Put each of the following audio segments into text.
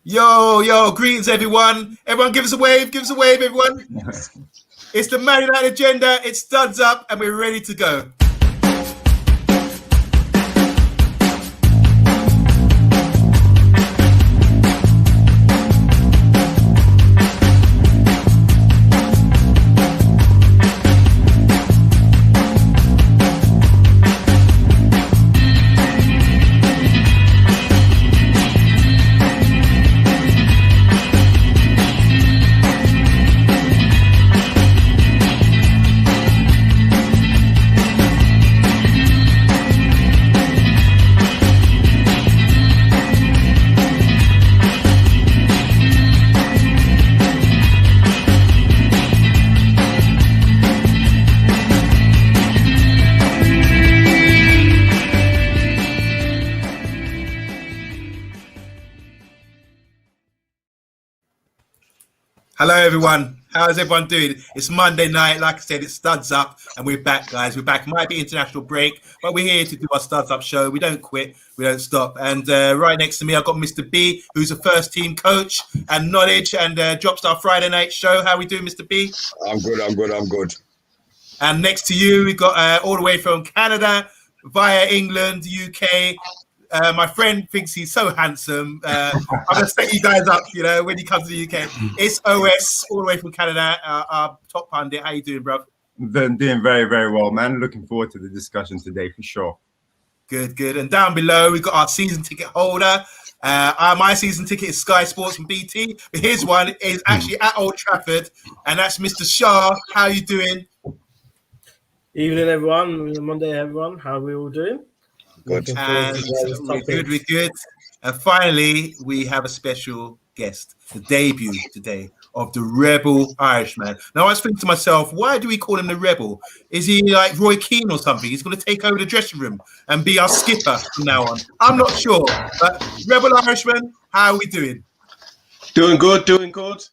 Yo, greetings everyone. Everyone give us a wave, everyone. It's the Man United agenda, it's studs up and we're ready to go. Hello everyone, how's everyone doing? It's Monday night, like I said, it's Studs Up and we're back, guys. We're back. Might be international break, but we're here to do our Studs Up show. We don't quit, we don't stop. And right next to me, I've got Mr. B, who's a first team coach and knowledge and drops our Friday night show. How are we doing, Mr. B? I'm good. And next to you, we've got all the way from Canada via England, UK. My friend thinks he's so handsome. I'm going to set you guys up, when he comes to the UK. It's OS, all the way from Canada, our top pundit. How you doing, bro? Doing very, very well, man. Looking forward to the discussion today, for sure. Good. And down below, we've got our season ticket holder. My season ticket is Sky Sports from BT. But his one is actually at Old Trafford, and that's Mr. Shah. How you doing? Evening, everyone. Monday, everyone. How are we all doing? Good. We're good. And finally, we have a special guest, the debut today of the Rebel Irishman. Now, I was thinking to myself, why do we call him the Rebel? Is he like Roy Keane or something? He's going to take over the dressing room and be our skipper from now on. I'm not sure. But Rebel Irishman, how are we doing? Doing good.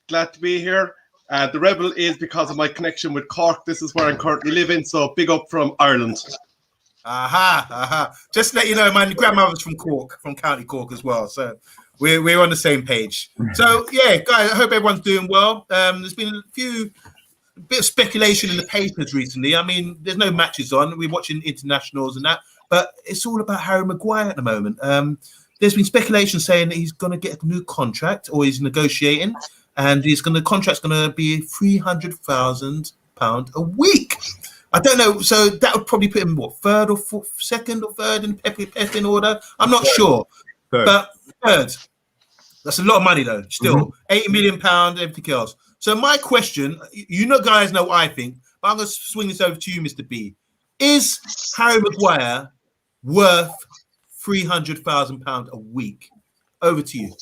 Glad to be here. The Rebel is because of my connection with Cork. This is where I'm currently living, so big up from Ireland. Just to let you know, my grandmother's from Cork, from County Cork as well. So we're on the same page. So yeah, guys, I hope everyone's doing well. There's been a bit of speculation in the papers recently. I mean, there's no matches on. We're watching internationals and that, but it's all about Harry Maguire at the moment. There's been speculation saying that he's going to get a new contract or he's negotiating, and the contract's going to be £300,000 a week. I don't know, so that would probably put him second or third in Pep order. I'm not sure, but third. That's a lot of money though. Still, £80 million, everything else. So my question, guys know what I think, but I'm going to swing this over to you, Mr. B. Is Harry Maguire worth £300,000 a week? Over to you.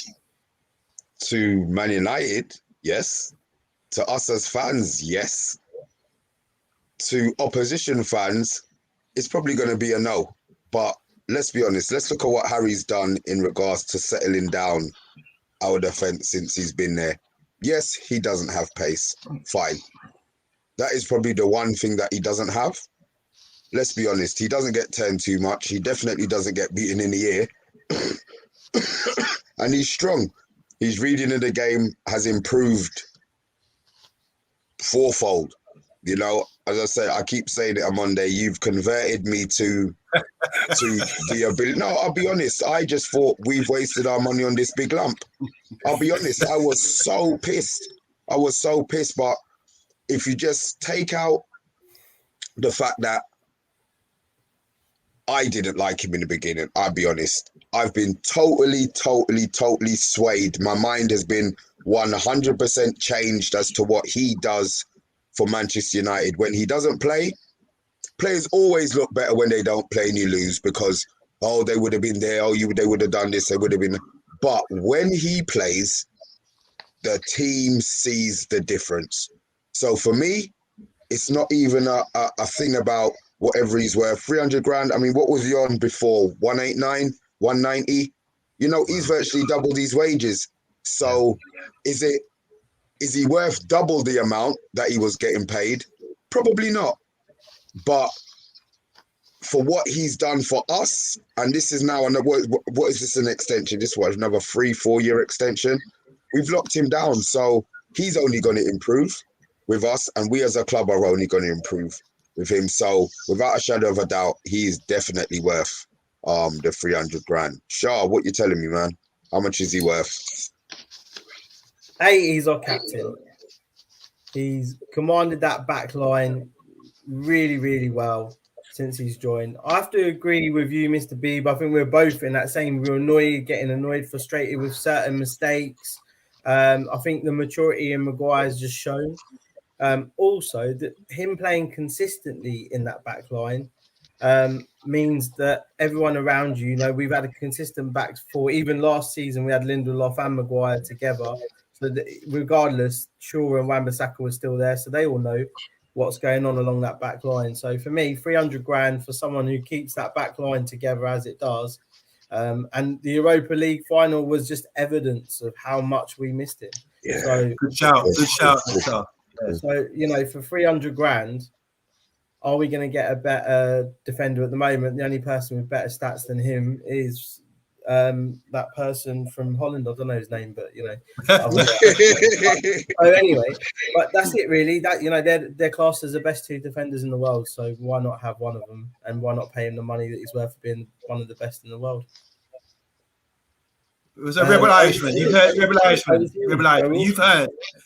To Man United, yes. To us as fans, yes. To opposition fans, it's probably going to be a no. But let's be honest. Let's look at what Harry's done in regards to settling down our defence since he's been there. Yes, he doesn't have pace. Fine. That is probably the one thing that he doesn't have. Let's be honest. He doesn't get turned too much. He definitely doesn't get beaten in the ear. And he's strong. His reading of the game has improved fourfold. As I say, I keep saying it on Monday, you've converted me to the ability. No, I'll be honest. I just thought we've wasted our money on this big lump. I'll be honest. I was so pissed. But if you just take out the fact that I didn't like him in the beginning, I'll be honest. I've been totally swayed. My mind has been 100% changed as to what he does for Manchester United. When he doesn't play, players always look better when they don't play and you lose because, they would have been there, they would have done this, they would have been. But when he plays, the team sees the difference. So for me, it's not even a thing about whatever he's worth, 300 grand. I mean, what was he on before? 189, 190? He's virtually doubled his wages. So is he worth double the amount that he was getting paid? Probably not. But for what he's done for us, and this is now, what is this, an extension? This was another 3-4 year extension. We've locked him down, so he's only going to improve with us, and we as a club are only going to improve with him. So without a shadow of a doubt, he's definitely worth the 300 grand. Shah, what you telling me, man? How much is he worth? He's our captain. He's commanded that back line really, really well since he's joined. I have to agree with you, Mr. Beeb. I think we're both in that same. We're getting annoyed, frustrated with certain mistakes. I think the maturity in Maguire's just shown. Also, that him playing consistently in that back line means that everyone around you, we've had a consistent back four. Even last season, we had Lindelof and Maguire together. So that regardless, Shaw and Wan-Bissaka were still there. So they all know what's going on along that back line. So for me, 300 grand for someone who keeps that back line together as it does. And the Europa League final was just evidence of how much we missed him. Yeah. So Good shout. So, for 300 grand, are we going to get a better defender at the moment? The only person with better stats than him is that person from Holland. I don't know his name, but so anyway, but that's it really. That they're classed as the best two defenders in the world. So why not have one of them, and why not pay him the money that he's worth for being one of the best in the world? It was a Rebel Irishman. You've heard Rebel Irishman. Rebel Irishman.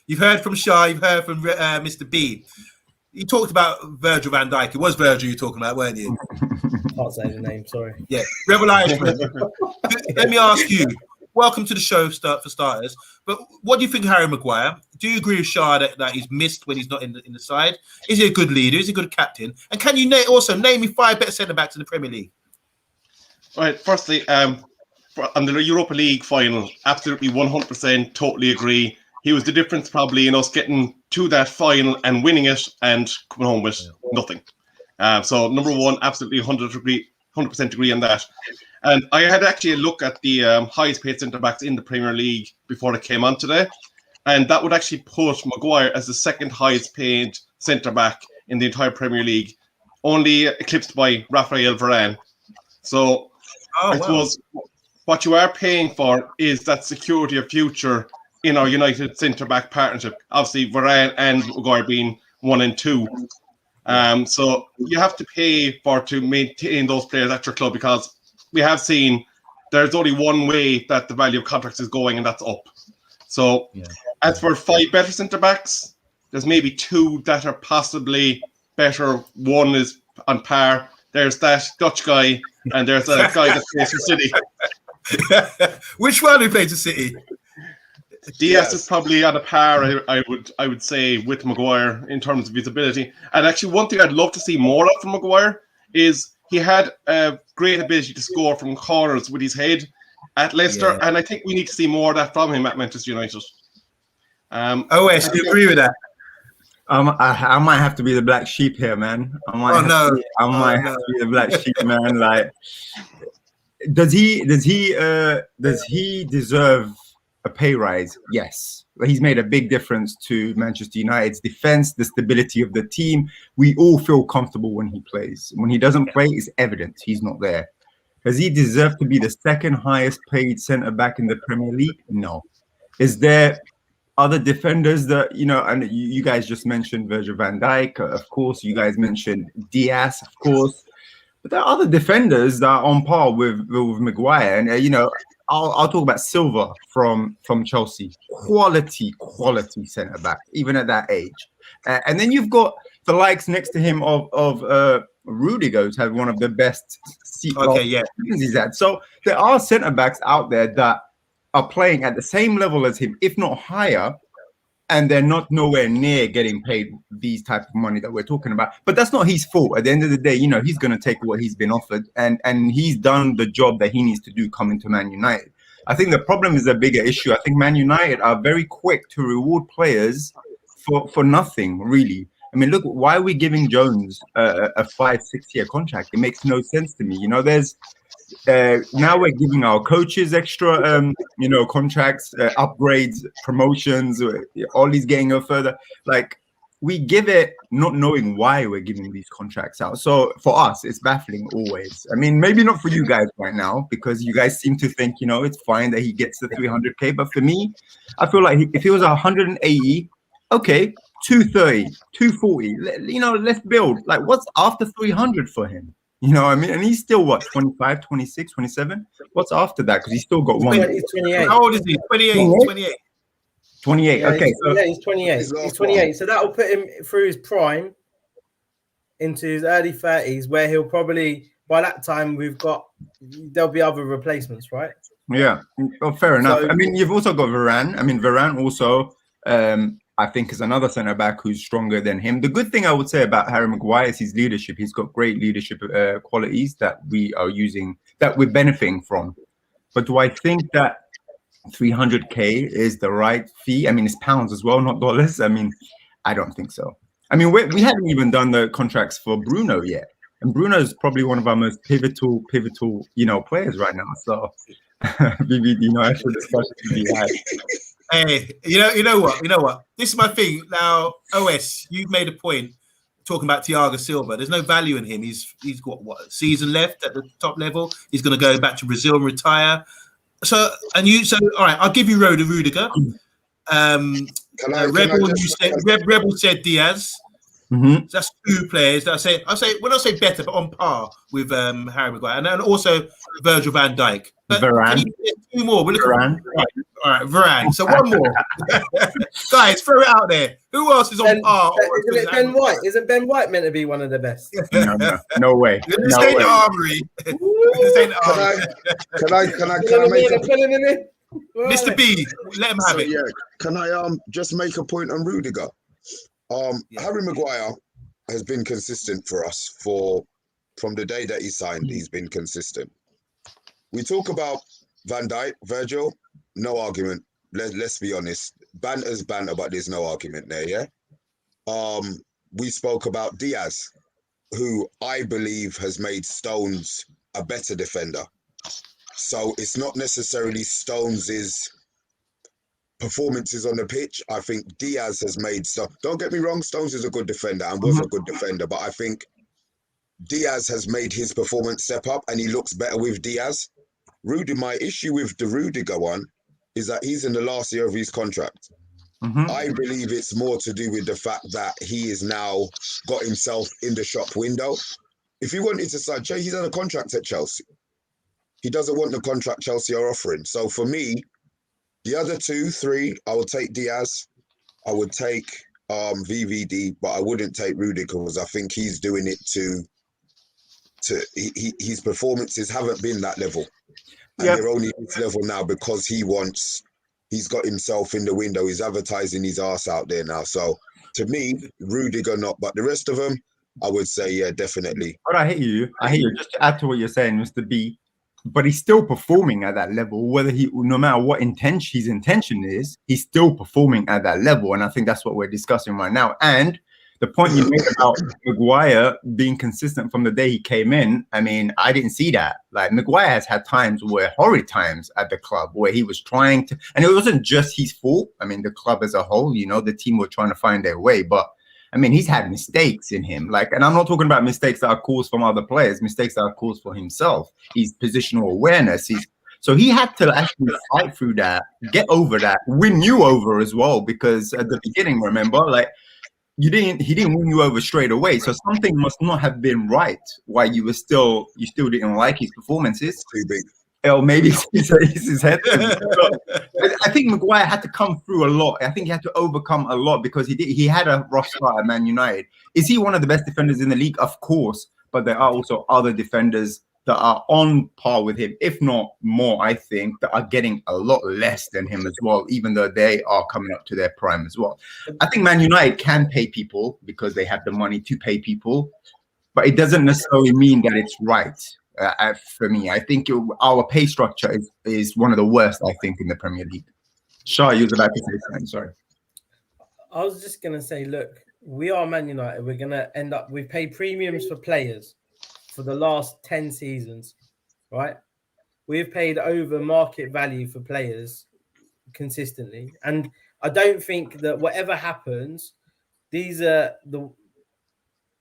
You've heard from Shah. You've heard from Mr. B. You talked about Virgil van Dijk. It was Virgil you're talking about, weren't you? Can't say the name. Sorry. Yeah, Rebel Irishman. Let me ask you. Welcome to the show, for starters. But what do you think of Harry Maguire? Do you agree with Shah that he's missed when he's not in the side? Is he a good leader? Is he a good captain? And can you also name me 5 better centre backs in the Premier League? All right. Firstly, on the Europa League final, absolutely 100% totally agree. He was the difference probably in us getting to that final and winning it and coming home with nothing. So number one, absolutely 100% agree on that. And I had actually a look at the highest paid centre backs in the Premier League before I came on today, and that would actually put Maguire as the second highest paid centre back in the entire Premier League, only eclipsed by Raphael Varane. So I suppose what you are paying for is that security of future in our United centre-back partnership. Obviously, Varane and Maguire being 1 and 2. So you have to pay to maintain those players at your club, because we have seen there's only one way that the value of contracts is going, and that's up. So as for 5 better centre-backs, there's maybe 2 that are possibly better. One is on par. There's that Dutch guy, and there's a guy that plays for City. Which one who plays for City? Diaz is probably at a par, I would say, with Maguire in terms of his ability. And actually, one thing I'd love to see more of from Maguire is he had a great ability to score from corners with his head at Leicester, and I think we need to see more of that from him at Manchester United. OS, do you agree with that? I might have to be the black sheep here, man. I might have to be the black sheep, man. Like, does he deserve a pay rise? Yes. He's made a big difference to Manchester United's defense, the stability of the team. We all feel comfortable when he plays. When he doesn't play, it's evident he's not there. Does he deserve to be the second highest paid centre back in the Premier League? No. Is there other defenders that, and you guys just mentioned Virgil van Dijk, of course. You guys mentioned Diaz, of course. But there are other defenders that are on par with Maguire. And, I'll talk about Silva from Chelsea. Quality centre-back, even at that age. And then you've got the likes next to him of Rudiger, who's had one of the best seasons he's had. So there are centre-backs out there that are playing at the same level as him, if not higher, and they're not nowhere near getting paid these type of money that we're talking about. But that's not his fault. At the end of the day, he's going to take what he's been offered, and he's done the job that he needs to do coming to Man United. I think the problem is a bigger issue. I think Man United are very quick to reward players for nothing, really. I mean, look, why are we giving Jones a 5-6 year contract? It makes no sense to me. There's now we're giving our coaches extra, contracts, upgrades, promotions. Ollie's getting a further. Like, we give it not knowing why we're giving these contracts out. So for us, it's baffling always. I mean, maybe not for you guys right now, because you guys seem to think, you know, it's fine that he gets the 300K. But for me, I feel like if he was 180, okay, 230, 240, you know, let's build. Like, what's after 300 for him? You know what I mean? And he's still, what, 25, 26, 27? What's after that? Because he's still got one. He's 28. How old is he? 28. 28. Yeah, okay. he's 28. He's 28. So that'll put him through his prime into his early 30s, where he'll probably, by that time, there'll be other replacements, right? Yeah, well, fair enough. So, I mean, you've also got Varane. I mean, Varane also, I think, is another centre back who's stronger than him. The good thing I would say about Harry Maguire is his leadership. He's got great leadership qualities that we are using, that we're benefiting from. But do I think that 300K is the right fee? I mean, it's pounds as well, not dollars. I mean, I don't think so. I mean, we haven't even done the contracts for Bruno yet, and Bruno's probably one of our most pivotal, you know, players right now. So, BB, you know, actual discussion to be had. Hey, you know what? This is my thing. Now, OS, you've made a point talking about Thiago Silva. There's no value in him. He's got what, a season left at the top level. He's going to go back to Brazil and retire. So all right, I'll give you Rudiger. Rebel said Diaz. Mm-hmm. So that's two players that I say when I say better, but on par with Harry Maguire, and then also Virgil van Dijk. But Varane. Two more. We're looking Varane. All right, Varane. So one more. Guys, throw it out there. Who else is on par? Isn't it Ben White? Isn't Ben White meant to be one of the best? No way. This ain't the armory. This ain't the armory. Can I make Mr. B, let him have it. Yeah, can I just make a point on Rudiger? Harry Maguire has been consistent for us from the day that he signed. He's been consistent. We talk about Van Dijk, Virgil, no argument. Let's be honest. Banter's banter, but there's no argument there, yeah? We spoke about Diaz, who I believe has made Stones a better defender. So it's not necessarily Stones' performances on the pitch. I think Diaz has made stuff. Don't get me wrong, Stones is a good defender and was a good defender, but I think Diaz has made his performance step up and he looks better with Diaz. My issue with the Rudiger one is that he's in the last year of his contract. I believe it's more to do with the fact that he is now got himself in the shop window. If he wanted to sign, he's had a contract at Chelsea. He doesn't want the contract Chelsea are offering. So for me, the other 2, 3, I would take Diaz. I would take VVD, but I wouldn't take Rudiger because I think he's doing it his performances haven't been that level. And they're only this level now because he's got himself in the window. He's advertising his ass out there now. So to me, Rudiger not, but the rest of them, I would say, yeah, definitely. But I hear you. Just to add to what you're saying, Mr. B, but he's still performing at that level. No matter what his intention is, he's still performing at that level. And I think that's what we're discussing right now. And the point you made about Maguire being consistent from the day he came in, I mean, I didn't see that. Like, Maguire has had horrid times at the club where he was trying to, and it wasn't just his fault. I mean, the club as a whole, you know, the team were trying to find their way, but I mean, he's had mistakes in him. Like, and I'm not talking about mistakes that are caused from other players, mistakes that are caused for himself. His positional awareness. So he had to actually fight through that, get over that, win you over as well. Because at the beginning, remember, like, he didn't win you over straight away. So something must not have been right. Why you still didn't like his performances. Too big. Or maybe it's his head. I think Maguire had to come through a lot. I think he had to overcome a lot because he had a rough start at Man United. Is he one of the best defenders in the league? Of course. But there are also other defenders that are on par with him, if not more, I think, that are getting a lot less than him as well, even though they are coming up to their prime as well. I think Man United can pay people because they have the money to pay people, but it doesn't necessarily mean that it's right. For me, I think our pay structure is one of the worst, I think, in the Premier League. Shah, you was about to say something, sorry. I was just going to say, look, we are Man United. We're going to end up, we've paid premiums for players for the last 10 seasons, right? We've paid over market value for players consistently. And I don't think that whatever happens, these are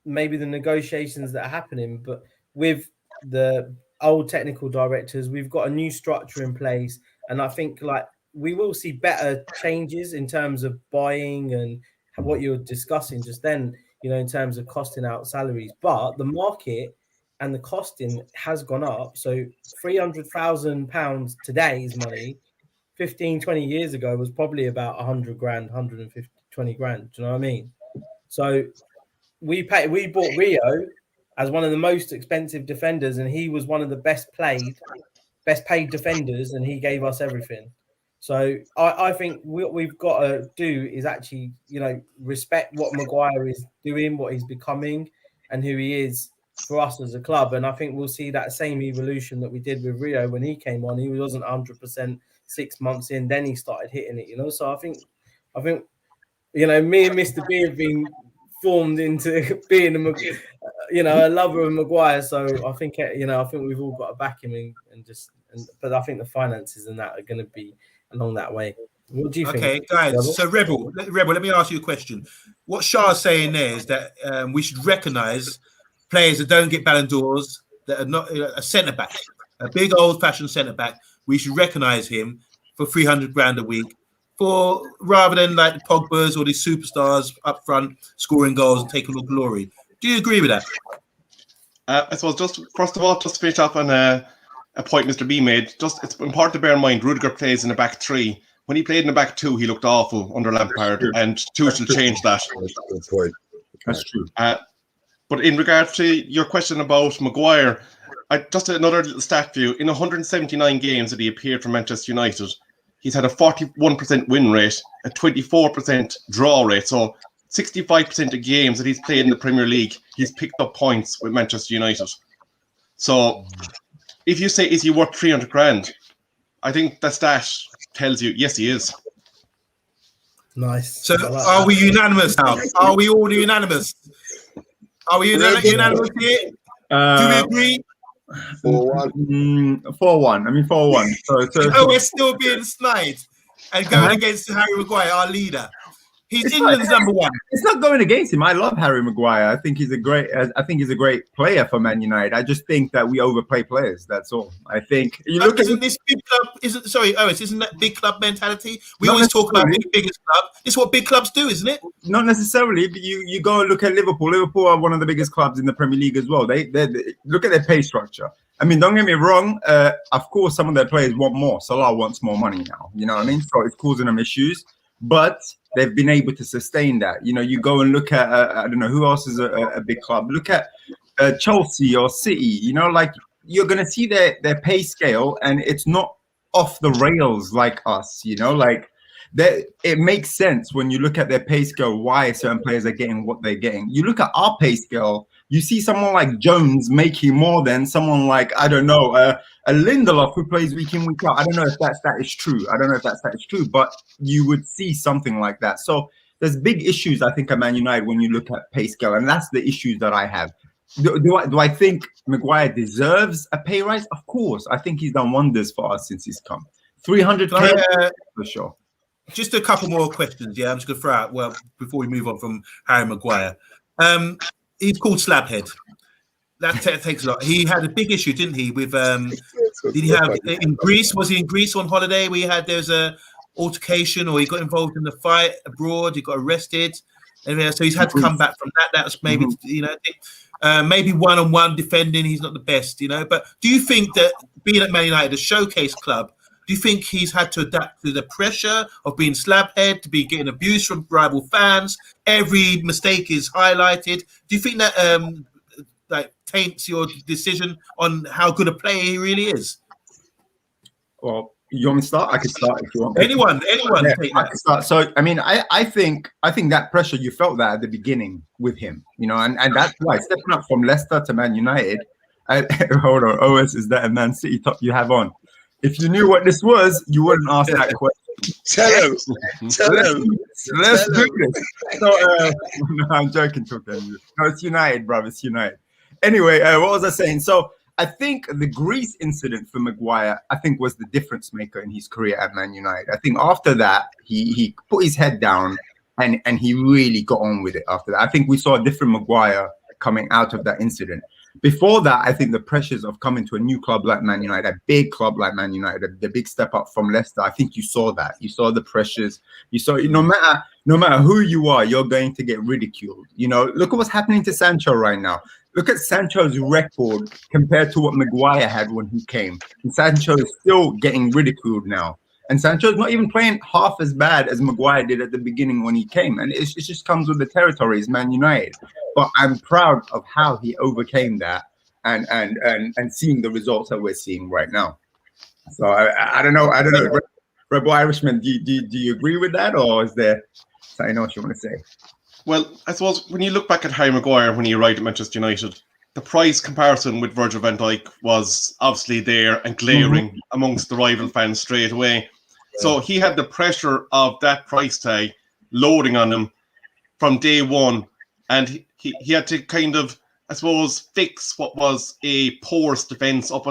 maybe the negotiations that are happening, but with the old technical directors, we've got a new structure in place, and I think like we will see better changes in terms of buying and what you're discussing just then, you know, in terms of costing out salaries. But the market and the costing has gone up. So £300,000 today's money 15, 20 years ago was probably about 100 grand, 150, 20 grand. Do you know what I mean? So we bought Rio as one of the most expensive defenders, and he was one of the best paid defenders, and he gave us everything. So I think what we've got to do is actually, you know, respect what Maguire is doing, what he's becoming, and who he is for us as a club. And I think we'll see that same evolution that we did with Rio when he came on. He wasn't 100% 6 months in, then he started hitting it, you know. So I think, you know, me and Mr. B have been formed into being a lover of Maguire. So I think, you know, I think we've all got to back him but I think the finances and that are going to be along that way. What do you think? Okay, guys. Rebel? So Rebel, let me ask you a question. What Shah's saying there is that we should recognise players that don't get Ballon d'Ors, that are not a centre back, a big old-fashioned centre back. We should recognise him for 300 grand a week, rather than like the Pogba's or these superstars up front scoring goals and taking all glory. Do you agree with that? I suppose just first of all, just to finish up on a point Mr. B made, it's important to bear in mind Rudiger plays in the back three. When he played in the back two, he looked awful under Lampard, and Tuchel changed that. Good point. That's true. But in regard to your question about Maguire, just another little stat for you. In 179 games that he appeared for Manchester United, he's had a 41% win rate, a 24% draw rate. So 65% of games that he's played in the Premier League, he's picked up points with Manchester United. So if you say, is he worth 300 grand? I think that stat tells you, yes, he is. Nice. So are we unanimous now? Are we all unanimous? Are we unanimous here? Do we agree? 4-1. 4-1. I mean, 4-1. So we're still being snide and going against Harry Maguire, our leader. He's England's number one. It's not going against him. I love Harry Maguire. I think he's a great player for Man United. I just think that we overplay players. That's all. I think you look isn't this big club? Isn't that big club mentality? We always talk about the biggest club. It's what big clubs do, isn't it? Not necessarily. But you go and look at Liverpool. Liverpool are one of the biggest clubs in the Premier League as well. They look at their pay structure. I mean, don't get me wrong. Of course, some of their players want more. Salah wants more money now. You know what I mean? So it's causing them issues. But they've been able to sustain that. You know, you go and look at, I don't know, who else is a big club? Look at Chelsea or City. You know, like you're going to see their pay scale and it's not off the rails like us, you know, like it makes sense when you look at their pay scale, why certain players are getting what they're getting. You look at our pay scale, you see someone like Jones making more than someone like, I don't know, a Lindelof who plays week in, week out. I don't know if that is true. But you would see something like that. So there's big issues, I think, at Man United when you look at pay scale. And that's the issues that I have. Do I think Maguire deserves a pay rise? Of course. I think he's done wonders for us since he's come. 300K for sure. Just a couple more questions. Yeah, I'm just going to throw out, well, before we move on from Harry Maguire. He's called Slabhead. That takes a lot. He had a big issue, didn't he? With did he have in Greece? Was he in Greece on holiday? There's a altercation, or he got involved in the fight abroad. He got arrested, and so he's had to come back from that. That was maybe maybe one-on-one defending. He's not the best, you know. But do you think that being at Man United, a showcase club, do you think he's had to adapt to the pressure of being slabhead, to be getting abuse from rival fans? Every mistake is highlighted. Do you think that taints your decision on how good a player he really is? Well, you want me to start? I can start if you want. Anyone. Yeah, I can start. So, I mean, I think that pressure, you felt that at the beginning with him, you know, and that's why stepping up from Leicester to Man United. Hold on, OS, is that a Man City top you have on? If you knew what this was, you wouldn't ask that question. Tell him. Let's do this. So, no, I'm joking. No, it's United, brother. It's United. Anyway, what was I saying? So I think the Greece incident for Maguire, I think, was the difference maker in his career at Man United. I think after that, he put his head down And he really got on with it after that. I think we saw a different Maguire coming out of that incident. Before that, I think the pressures of coming to a new club like Man United, a big club like Man United, the big step up from Leicester, I think you saw that. You saw the pressures. You saw no matter who you are, you're going to get ridiculed. You know, look at what's happening to Sancho right now. Look at Sancho's record compared to what Maguire had when he came. And Sancho is still getting ridiculed now. And Sancho's not even playing half as bad as Maguire did at the beginning when he came. And it just comes with the territory, it's Man United. But I'm proud of how he overcame that and seeing the results that we're seeing right now. So I don't know. Rebel Irishman, do you agree with that, or is there something else you want to say? Well, I suppose when you look back at Harry Maguire when he arrived at Manchester United, the price comparison with Virgil van Dijk was obviously there and glaring amongst the rival fans straight away. So he had the pressure of that price tag loading on him from day one. And he had to kind of, I suppose, fix what was a porous defence for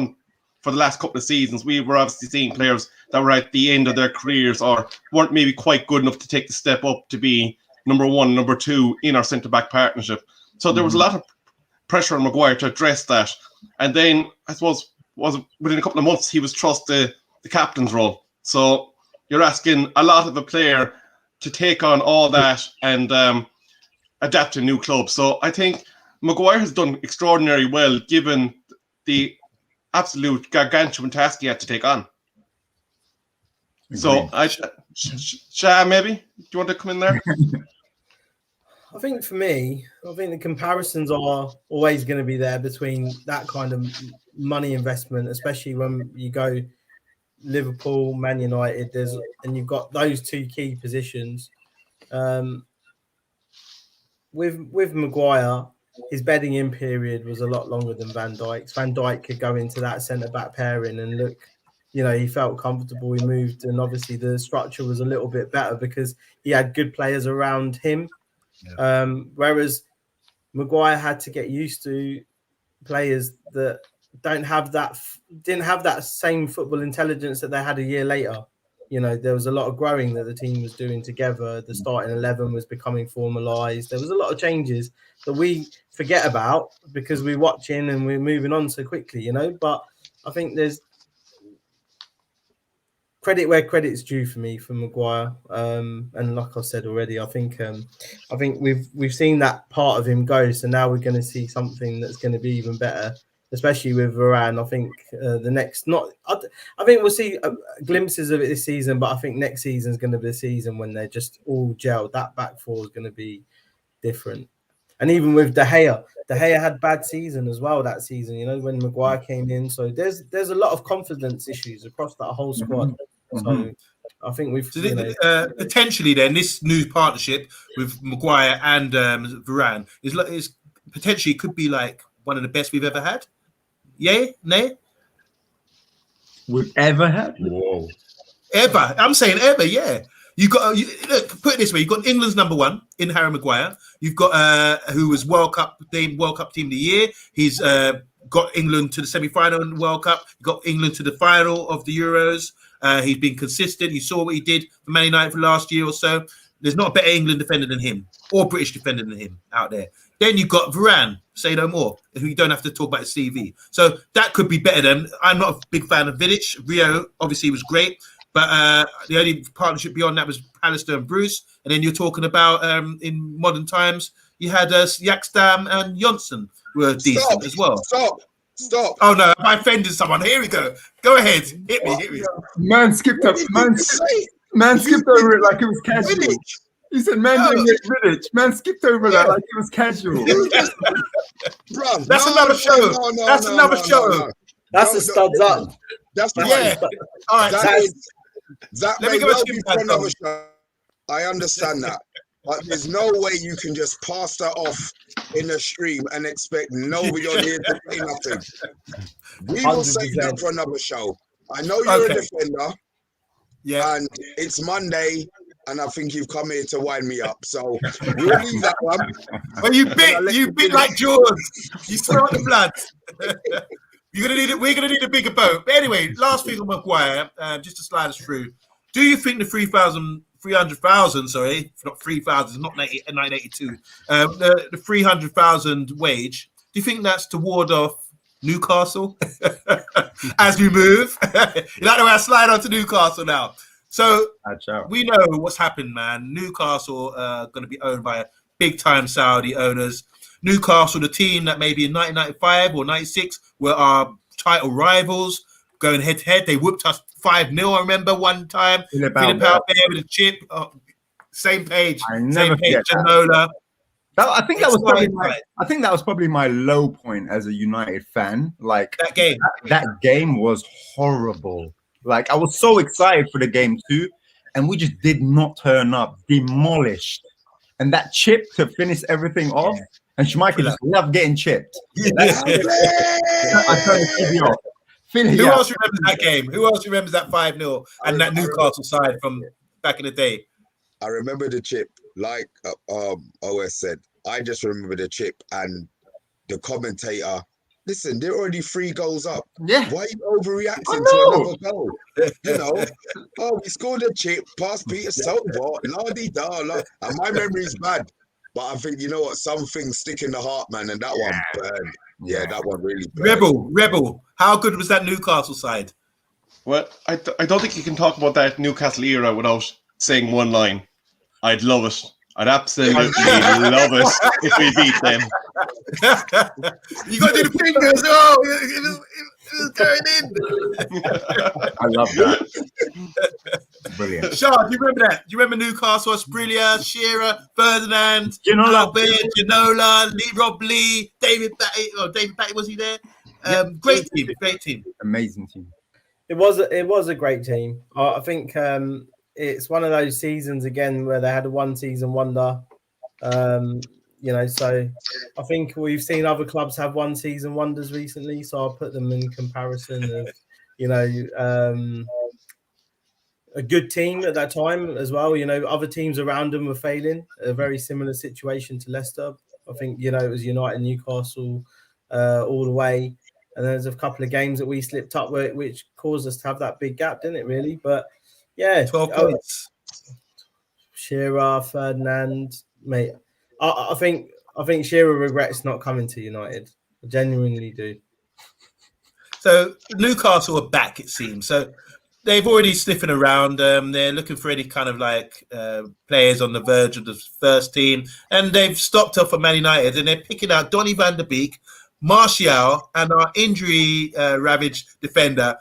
the last couple of seasons. We were obviously seeing players that were at the end of their careers or weren't maybe quite good enough to take the step up to be number one, number two in our centre-back partnership. So there was a lot of pressure on Maguire to address that. And then, I suppose, within a couple of months, he was trusted the captain's role. So you're asking a lot of a player to take on all that and adapt to a new club. So I think Maguire has done extraordinarily well given the absolute gargantuan task he had to take on. So, Shah, maybe? Do you want to come in there? I think for me, I think the comparisons are always going to be there between that kind of money investment, especially when you go Liverpool, Man United, and you've got those two key positions. With Maguire, his bedding in period was a lot longer than Van Dijk's. Van Dijk could go into that centre-back pairing and look, you know, he felt comfortable, he moved, and obviously the structure was a little bit better because he had good players around him. Yeah. Whereas Maguire had to get used to players that didn't have that same football intelligence that they had a year later. You know, there was a lot of growing that the team was doing together. The starting 11 was becoming formalised. There was a lot of changes that we forget about because we're watching and we're moving on so quickly, you know. But I think there's credit where credit's due for me for Maguire. And like I said already, I think we've seen that part of him go. So now we're going to see something that's going to be even better, especially with Varane. I think I think we'll see glimpses of it this season, but I think next season is going to be the season when they're just all gelled. That back four is going to be different. And even with De Gea had bad season as well that season, you know, when Maguire came in. So there's a lot of confidence issues across that whole squad. So I think we've potentially then this new partnership with Maguire and Varane is potentially could be like one of the best we've ever had. Yay? Nay? We've ever had? Whoa. Ever. I'm saying ever, yeah. Look, put it this way, you've got England's number one in Harry Maguire. You've got who was World Cup Team of the Year. He's got England to the semi-final in the World Cup. He got England to the final of the Euros. He's been consistent. You saw what he did for Man United for last year or so. There's not a better England defender than him or British defender than him out there. Then you've got Varane, say no more, who you don't have to talk about his CV. So that could be better than. I'm not a big fan of Vidic. Rio obviously was great. But the only partnership beyond that was Alistair and Bruce. And then you're talking about, in modern times, you had Yakstam and Johnson were decent as well. Stop. Oh, no, I offended someone. Here we go. Go ahead. Hit me. Man skipped over it like it was casual. He said, man didn't get Vidic. Man skipped over that like it was casual. That's another show. That's another show. That's a studs up. That's all right. That may well be for another show. I understand that. But there's no way you can just pass that off in the stream and expect nobody on here to say nothing. We will save that for another show. I know you're a defender. Yeah. And it's Monday, and I think you've come here to wind me up. So we'll leave that one. Well, you bit like George. You throw out the blood. We're gonna need a bigger boat. But anyway, last thing on Maguire, just to slide us through. Do you think the 300,000. Sorry, not 3,000. Not 1982. The 300,000 wage. Do you think that's to ward off Newcastle as we move? You like the way I slide onto Newcastle now. So we know what's happened, man. Newcastle going to be owned by big-time Saudi owners. Newcastle, the team that maybe in 1995 or 96 were our title rivals, going head-to-head. They whooped us 5-0, I remember one time. Philip out there with a chip. Same page. Same page, Janola. I think that was probably my low point as a United fan. Like that game. That game was horrible. Like I was so excited for the game too, and we just did not turn up. Demolished. And that chip to finish everything off. And Schmeichel just loved getting chipped. I turned the TV off. Who else remembers that game? Who else remembers that 5-0 and that Newcastle side from back in the day? I remember the chip, like OS said. I just remember the chip and the commentator. Listen, they're already 3 goals up. Yeah. Why are you overreacting to another goal? You know, we scored a chip, past Peter Silva, la-di-da, and my memory's bad. But I think, you know what, some things stick in the heart, man, and that one burned. Yeah, that one really burned. Rebel. How good was that Newcastle side? Well, I don't think you can talk about that Newcastle era without saying one line. I'd love it. I'd absolutely love it if we beat them. You got to do the fingers. Oh, it was going in. I love that. Brilliant. Shah, do you remember that? Do you remember Newcastle, Asprilla, Shearer, Ferdinand, Ginola, Rob Lee, David Batty? Oh, David Batty, was he there? Great team. Amazing team. It was a great team. I think it's one of those seasons again where they had a one-season wonder. So I think we've seen other clubs have one-season wonders recently. So I'll put them in comparison of, a good team at that time as well. Other teams around them were failing. A very similar situation to Leicester. I think, it was United, Newcastle all the way. And there's a couple of games that we slipped up which caused us to have that big gap, didn't it, really? But, yeah. 12 points. Shearer, Ferdinand, mate. I think Shearer regrets not coming to United. I genuinely do. So Newcastle are back, it seems. So they've already sniffing around. They're looking for any kind of players on the verge of the first team, and they've stopped off at Man United, and they're picking out Donny van der Beek, Martial, and our injury ravaged defender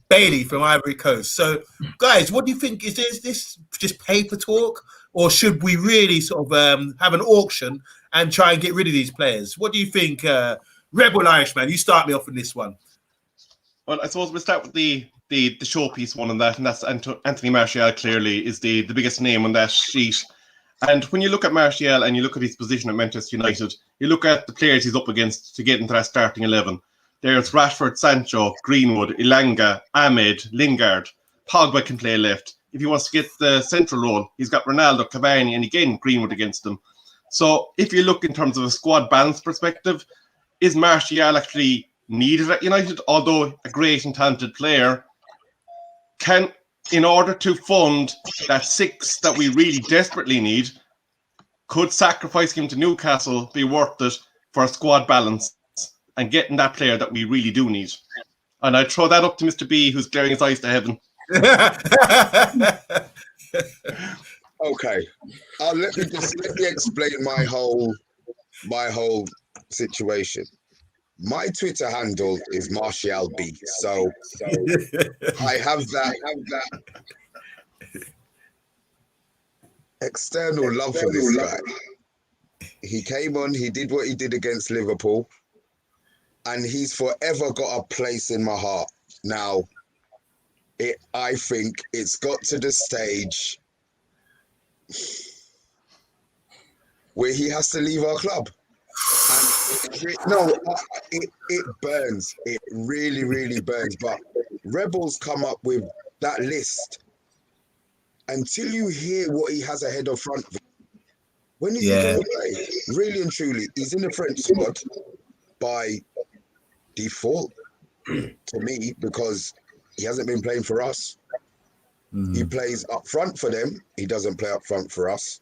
Bailey from Ivory Coast. So, guys, what do you think? Is this just paper talk, or should we really sort of have an auction and try and get rid of these players? What do you think, Rebel Irishman? You start me off on this one. Well, I suppose we'll start with the showpiece one on that, and that's Anthony Martial. Clearly, is the biggest name on that sheet. And when you look at Martial and you look at his position at Manchester United, you look at the players he's up against to get into that starting 11. There's Rashford, Sancho, Greenwood, Ilanga, Ahmed, Lingard. Pogba can play left. If he wants to get the central role, he's got Ronaldo, Cavani, and again, Greenwood against him. So if you look in terms of a squad balance perspective, is Martial actually needed at United? Although a great and talented player, in order to fund that 6 that we really desperately need, could sacrificing him to Newcastle be worth it for a squad balance and getting that player that we really do need? And I throw that up to Mr. B, who's glaring his eyes to heaven. Okay, let me explain my whole situation. My Twitter handle is Martial B, so I have that external love for this guy. He came on, he did what he did against Liverpool, and he's forever got a place in my heart. Now, I think it's got to the stage where he has to leave our club. And it burns. It really, really burns. But Rebels come up with that list. Until you hear what he has ahead of front, when is he going to play? Really and truly, he's in the French squad by default to me, because he hasn't been playing for us. He plays up front for them. He doesn't play up front for us.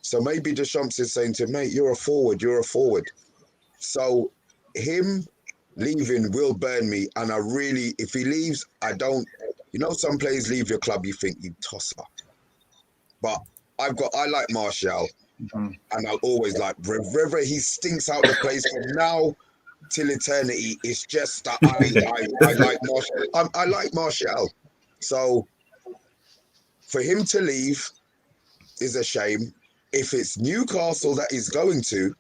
So maybe Deschamps is saying to him, mate, you're a forward. So him leaving will burn me. And I really, if he leaves, I don't, some players leave your club, you think you toss up. But I like Martial. And I'll always like, whether he stinks out the place from now till eternity, it's just that I like Martial. I like Martial. So for him to leave is a shame. If it's Newcastle that he's going to,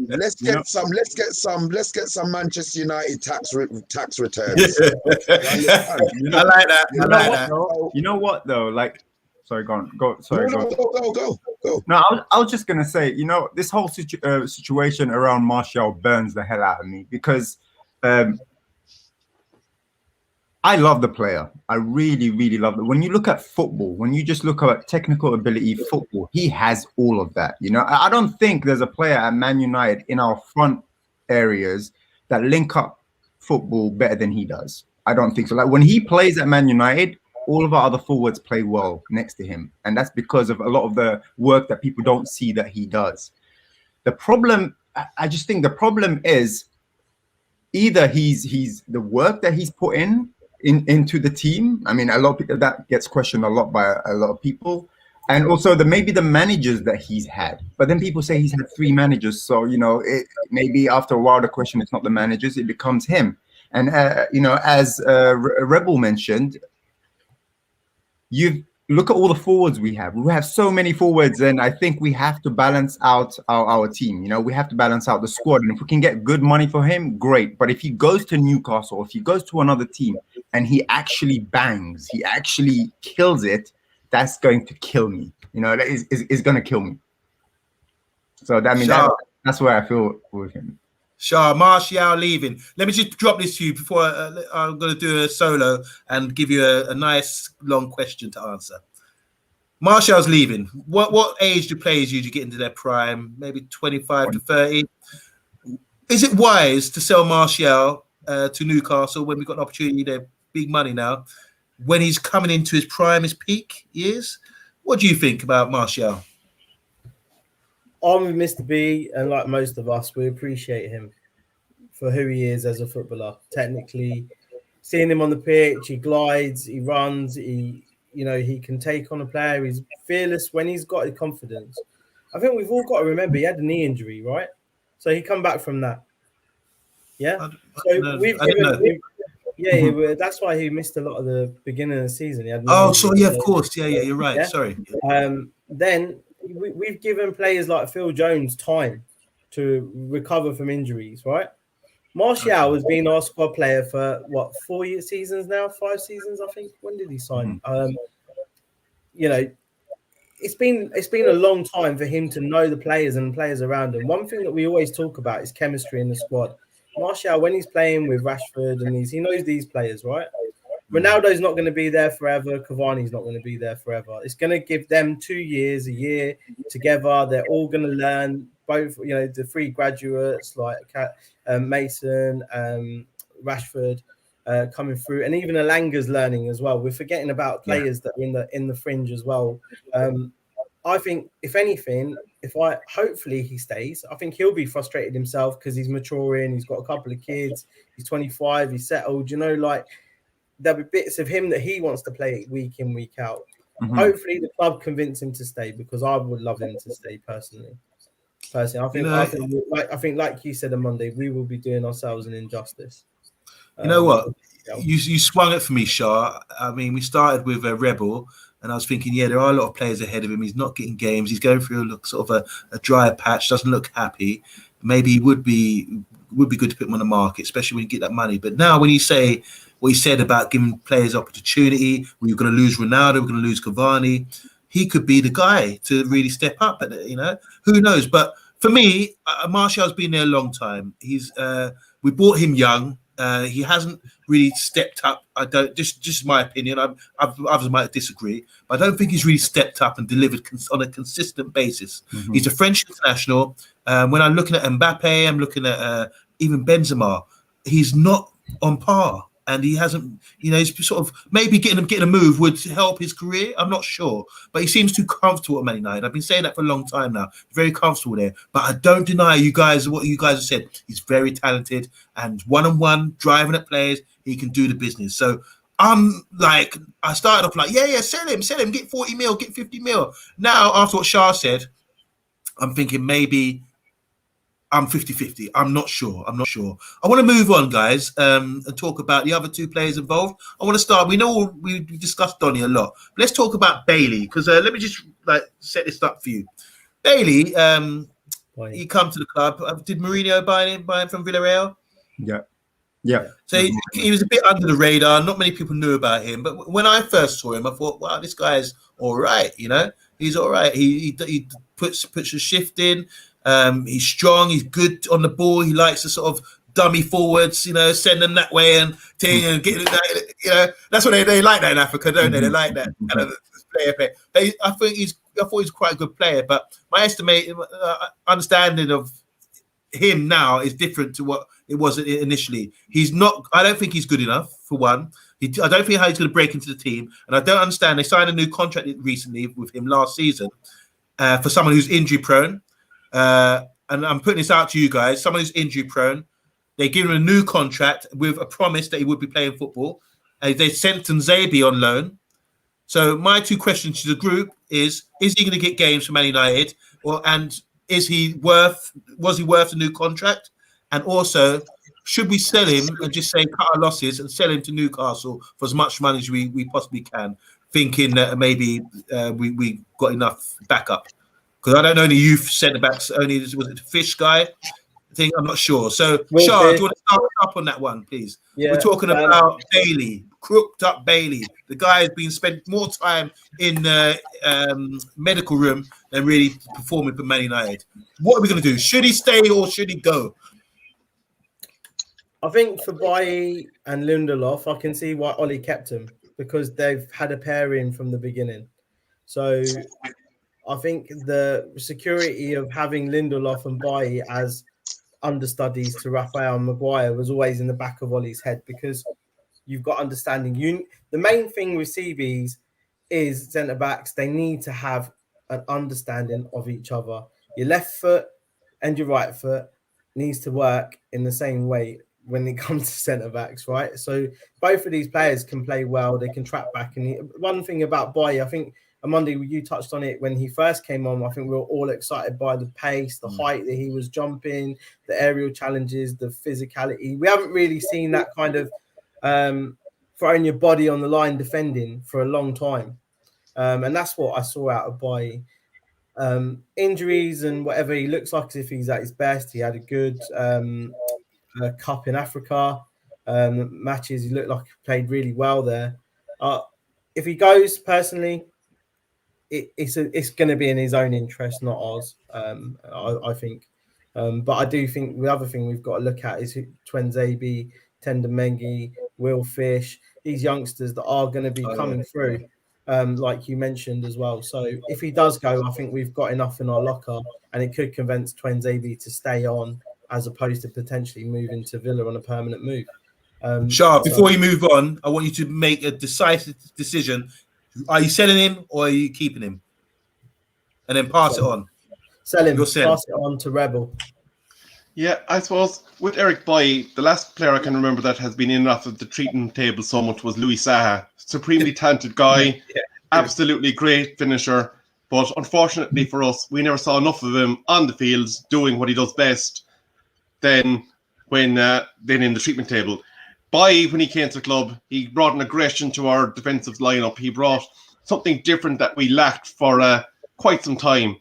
let's get some Manchester United tax returns. I like that. You know what though? Like, sorry, go on. Sorry, go. No, I was just gonna say, this whole situation around Martial burns the hell out of me because I love the player. I really, really love it. When you look at football, when you just look at technical ability, football, he has all of that. I don't think there's a player at Man United in our front areas that link up football better than he does. I don't think so. Like when he plays at Man United, all of our other forwards play well next to him. And that's because of a lot of the work that people don't see that he does. The problem, I just think the problem is either he's the work that he's put into the team. I mean, a lot of people, that gets questioned a lot by a lot of people. And also maybe the managers that he's had. But then people say he's had 3 managers. So, maybe after a while, the question is not the managers, it becomes him. And, as Rebel mentioned, you look at all the forwards we have. We have so many forwards, and I think we have to balance out our team. We have to balance out the squad. And if we can get good money for him, great. But if he goes to Newcastle, if he goes to another team and he actually bangs, he actually kills it, that's going to kill me. That is going to kill me. So that's where I feel with him. Shah, Martial leaving. Let me just drop this to you before I'm going to do a solo and give you a nice long question to answer. Martial's leaving. What age do players usually get into their prime? Maybe 25 to 30. Is it wise to sell Martial to Newcastle when we've got an opportunity? They're big money now. When he's coming into his prime, his peak years? What do you think about Martial? I'm with Mr. B, and like most of us, we appreciate him for who he is as a footballer. Technically, seeing him on the pitch, he glides, he runs, he can take on a player. He's fearless when he's got the confidence. I think we've all got to remember he had a knee injury, right? So he come back from that. Yeah. That's why he missed a lot of the beginning of the season. He had of course. Yeah, you're right. Yeah? Sorry. Then we've given players like Phil Jones time to recover from injuries, right? Martial has been our squad player for 4 seasons now, 5 seasons, I think. When did he sign? It's been a long time for him to know the players and players around him. One thing that we always talk about is chemistry in the squad. Martial, when he's playing with Rashford and he knows these players, right? Ronaldo's not going to be there forever. Cavani's not going to be there forever. It's going to give them 2 years, a year together. They're all going to learn. Both, the 3 graduates like Mason, Rashford coming through, and even Alanga's learning as well. We're forgetting about players that are in the fringe as well. I think, if anything, hopefully he stays, I think he'll be frustrated himself because he's maturing. He's got a couple of kids. He's 25. He's settled. There'll be bits of him that he wants to play week in, week out. Mm-hmm. Hopefully the club convince him to stay, because I would love him to stay personally. I think, like you said on Monday, we will be doing ourselves an injustice. You know what? You swung it for me, Shah. I mean, we started with a Rebel, and I was thinking, there are a lot of players ahead of him. He's not getting games. He's going through a dry patch. Doesn't look happy. Maybe it would be good to put him on the market, especially when you get that money. But now, when you say what he said about giving players opportunity, we're going to lose Ronaldo, we're going to lose Cavani, he could be the guy to really step up. Who knows? But for me, Martial's been there a long time. We bought him young. He hasn't really stepped up. I don't. Just my opinion. Others might disagree, but I don't think he's really stepped up and delivered on a consistent basis. Mm-hmm. He's a French international. When I'm looking at Mbappe, I'm looking at even Benzema. He's not on par. and he hasn't. He's sort of maybe getting a move would help his career. I'm not sure, but he seems too comfortable at Man United. I've been saying that for a long time now. Very comfortable there, but I don't deny what you guys have said. He's very talented, and one-on-one driving at players, he can do the business. So I'm like, I started off like, yeah, sell him, get 40 mil, get 50 mil. Now after what Shah said, I'm thinking maybe I'm 50-50. I'm not sure. I want to move on, guys, and talk about the other two players involved. I want to start. We know we discussed Donny a lot. But let's talk about Bailey, because let me just set this up for you. Bailey, he come to the club. Did Mourinho buy him from Villarreal? Yeah. So he was a bit under the radar. Not many people knew about him. But when I first saw him, I thought, wow, this guy's all right. He's all right. He puts a shift in. He's strong. He's good on the ball. He likes to sort of dummy forwards, send them that way and get that. That's what they like that in Africa, don't they? They like that kind of player. But I thought he's quite a good player. But my understanding of him now is different to what it was initially. He's not. I don't think he's good enough for one. I don't think how he's going to break into the team, and I don't understand. They signed a new contract recently with him last season for someone who's injury prone. And I'm putting this out to you guys. Someone who's injury prone. They give him a new contract with a promise that he would be playing football. They sent Nzabi on loan. So my two questions to the group is he going to get games for Man United, and was he worth a new contract? And also, should we sell him and just say cut our losses and sell him to Newcastle for as much money as we possibly can, thinking that maybe we got enough backup? Because I don't know any youth centre backs. Only was it the Fish guy? I'm not sure. So, Shah, do you want to start up on that one, please? Yeah, we're talking about Bailey, crooked up Bailey. The guy has been spent more time in the medical room than really performing for Man United. What are we going to do? Should he stay or should he go? I think for Bailly and Lindelof, I can see why Ollie kept him, because they've had a pairing from the beginning. So I think the security of having Lindelof and Bailly as understudies to Rafael and Maguire was always in the back of Ollie's head, because you've got understanding. The main thing with CBs is centre backs. They need to have an understanding of each other. Your left foot and your right foot needs to work in the same way when it comes to centre backs, right? So both of these players can play well. They can track back. And one thing about Bailly, I think, Amondi, you touched on it when he first came on. I think we were all excited by the pace, the height that he was jumping, the aerial challenges, the physicality. We haven't really seen that kind of throwing your body on the line defending for a long time. And that's what I saw out of Bailly. Injuries and whatever, he looks like as if he's at his best. He had a good cup in Africa matches. He looked like he played really well there. If he goes, personally, it's going to be in his own interest, not ours. I think, but I do think the other thing we've got to look at is Nzabi, Tendamengi, Will Fish, these youngsters that are going to be coming through, like you mentioned as well. So if he does go, I think we've got enough in our locker, and it could convince Nzabi to stay on as opposed to potentially moving to Villa on a permanent move. Shah, before you move on, I want you to make a decisive decision. Are you selling him or are you keeping him? And then pass it on. Sell him. Pass it on to Rebel. Yeah, I suppose with Eric Bailly, the last player I can remember that has been in and out of the treatment table so much was Louis Saha. Supremely talented guy, absolutely great finisher. But unfortunately for us, we never saw enough of him on the fields doing what he does best. Then in the treatment table. Bailly, when he came to the club, he brought an aggression to our defensive lineup. He brought something different that we lacked for quite some time.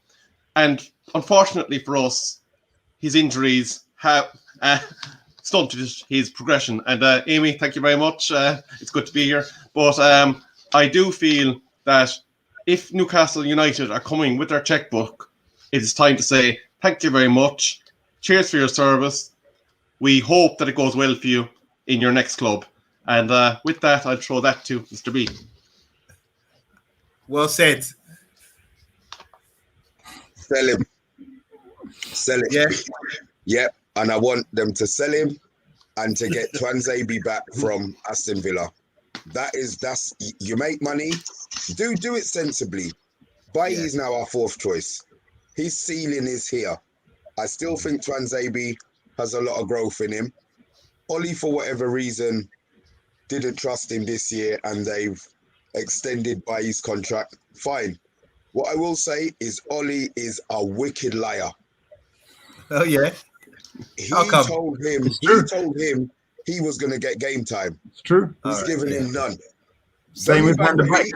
And unfortunately for us, his injuries have stunted his progression. And Amy, thank you very much. It's good to be here. But I do feel that if Newcastle United are coming with their checkbook, it is time to say thank you very much. Cheers for your service. We hope that it goes well for you in your next club. And with that, I'll throw that to Mr. B. Well said. Sell him. Sell it. Yeah. Yep. And I want them to sell him and to get Tuanzebe back from Aston Villa. That's you make money, do it sensibly. Bailly is now our 4th choice. His ceiling is here. I still think Tuanzebe has a lot of growth in him. Ollie, for whatever reason, didn't trust him this year, and they've extended Bailly's contract. Fine. What I will say is Ollie is a wicked liar. Oh yeah. He told him he was going to get game time. It's true. He's given him none. Same with Van der Beek.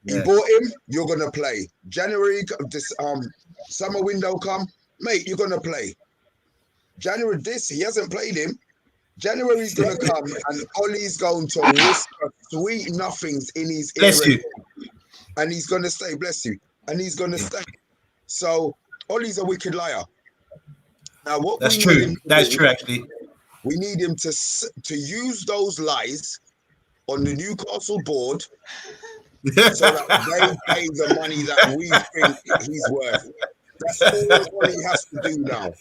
He bought him. You're going to play. January, this summer window come, mate. You're going to play. January he hasn't played him. January's going to come, and Ollie's going to whisper sweet nothings in his ear. Bless you. And he's going to stay. Bless you. And he's going to stay. So Ollie's a wicked liar. Now, what that's true. That's true, actually. We need him to use those lies on the Newcastle board so that they pay the money that we think he's worth. That's all Ollie has to do now.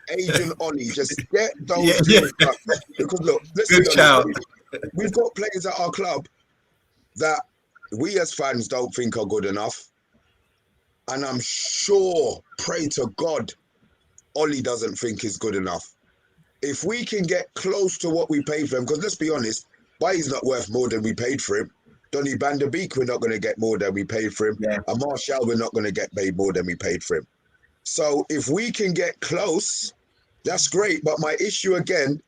Agent Ollie, just get those deals done. Because look, let's be honest, we've got players at our club that we as fans don't think are good enough. And I'm sure, pray to God, Ollie doesn't think is good enough. If we can get close to what we paid for him, because let's be honest, Bailly's not worth more than we paid for him. Donny Van der Beek, we're not going to get more than we paid for him. Yeah. And Martial, we're not going to get paid more than we paid for him. So if we can get close, that's great. But my issue again,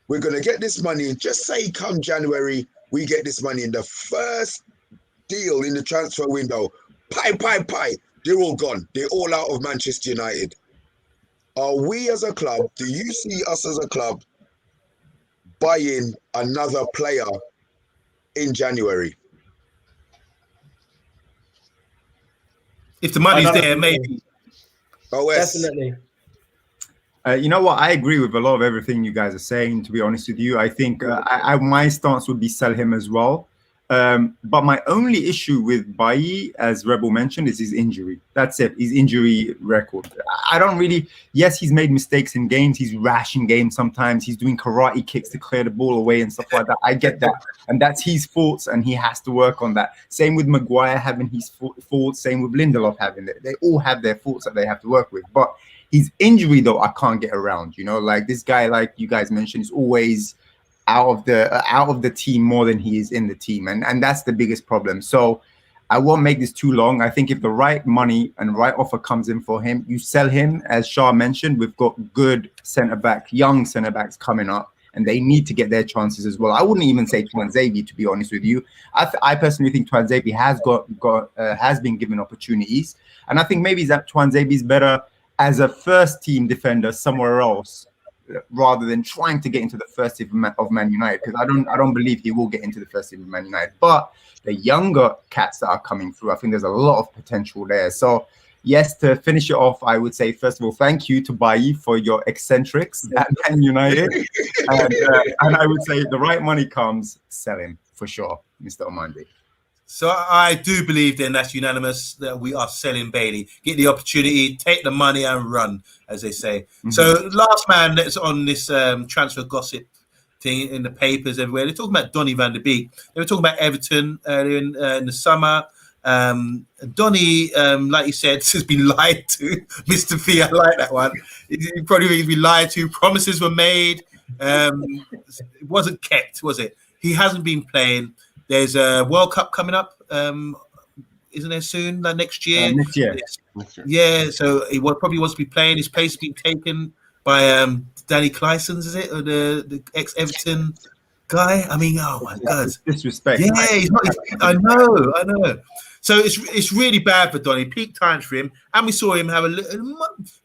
we're going to get this money. And just say come January, we get this money in the first deal in the transfer window. Pie. They're all gone. They're all out of Manchester United. Are we as a club, do you see us as a club buying another player in January? If the money's there, maybe. Definitely. You know what? I agree with a lot of everything you guys are saying, to be honest with you. I think my stance would be sell him as well. But my only issue with Bailly, as Rebel mentioned, is his injury. That's it, his injury record. I don't really, yes, he's made mistakes in games. He's rash in games sometimes. He's doing karate kicks to clear the ball away and stuff like that. I get that. And that's his faults, and he has to work on that. Same with Maguire having his faults. Same with Lindelof having it. They all have their faults that they have to work with. But his injury, though, I can't get around. You know, like this guy, like you guys mentioned, is always out of the team more than he is in the team, and that's the biggest problem. So I won't make this too long. I think if the right money and right offer comes in for him, you sell him. As Shah mentioned, we've got good young centre backs coming up, and they need to get their chances as well. I wouldn't even say Tuanzebe, to be honest with you. I personally think Tuanzebe has been given opportunities, and I think maybe that Tuanzebe is better as a first team defender somewhere else, rather than trying to get into the first team of Man United, because I don't believe he will get into the first team of Man United. But the younger cats that are coming through, I think there's a lot of potential there. So yes, to finish it off, I would say, first of all, thank you to Bailly for your eccentrics at Man United. And I would say if the right money comes, sell him for sure, Mr. Omondi. So I do believe then that's unanimous that we are selling Bailly. Get the opportunity, take the money and run, as they say. Mm-hmm. So last man that's on this transfer gossip thing in the papers everywhere, they're talking about Donny Van der Beek. They were talking about Everton earlier in the summer. Donny, like you said, has been lied to. Mr. V, I like that one. He probably has been lied to. Promises were made. It wasn't kept, was it? He hasn't been playing. There's a World Cup coming up, isn't there soon? Like next year? Next year. Yeah, so he probably wants to be playing. His place has been taken by Danny Clysons, is it? Or the ex-Everton guy? I mean, oh my God. Disrespect. Yeah, he's not, I know. So it's really bad for Donny. Peak times for him. And we saw him have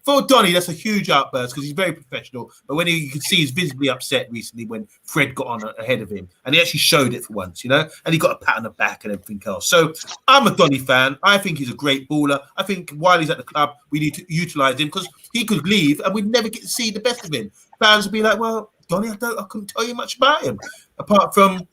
for Donny, that's a huge outburst because he's very professional. But when you can see he's visibly upset recently when Fred got on ahead of him. And he actually showed it for once, you know. And he got a pat on the back and everything else. So I'm a Donny fan. I think he's a great baller. I think while he's at the club, we need to utilise him because he could leave and we'd never get to see the best of him. Fans would be like, well, Donny, I couldn't tell you much about him. Apart from